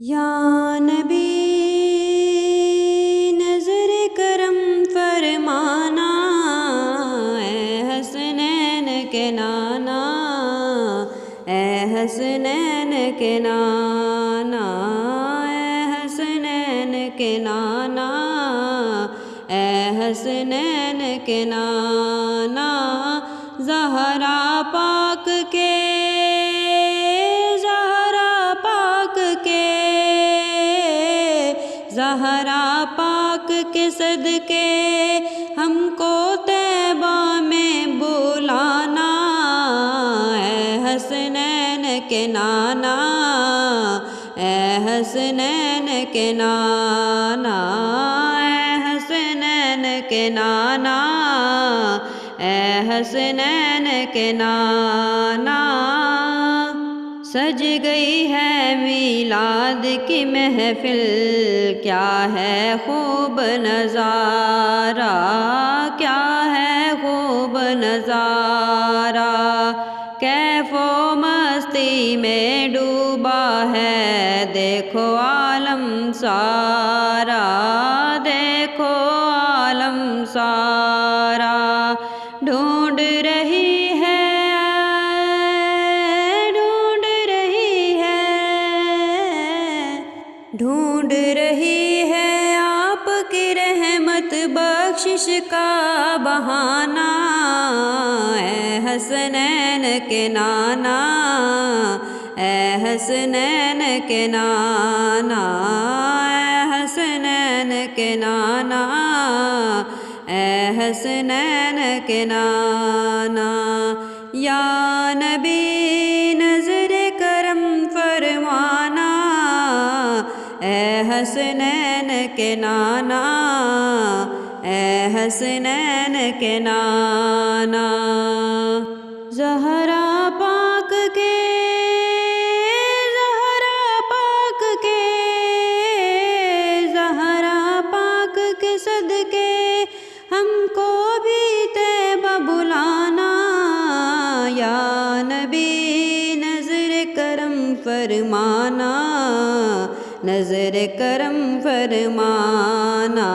یا نبی نظر کرم فرمانا، اے حسنین کے نانا، اے حسنین کے نانا، اے حسنین کے نانا، اے حسنین کے نانا، زہرا پاک کے زہرا پاک کے صدقے ہم کو طیبہ میں بلانا، اے حسنین کے نانا، اے حسنین کے نانا، اے حسنین کے نانا، اے حسنین کے نانا۔ سج گئی ہے میلاد کی محفل، کیا ہے خوب نظارہ، کیا ہے خوب نظارہ، کیف و مستی میں ڈوبا ہے دیکھو عالم سارا، دیکھو عالم سارا، ڈھونڈ رہی ہے ڈھونڈ رہی ہے آپ کی رحمت بخشش کا بہانہ، اے حسنین کے نانا، اے حسنین کے نانا، اے حسنین کے نانا، اے حسنین کے نانا۔ یا نبی نظر کرم فرمانا، اے حسنین کے نانا، اے حسنین کے نانا۔ زہرا پاک کے صدقے ہم کو بھی طیبہ بلانا، یا نبی نظر کرم فرمانا، نظر کرم فرمانا،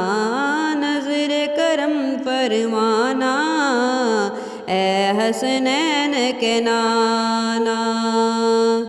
نظر کرم فرمانا، اے حسنین کے نانا۔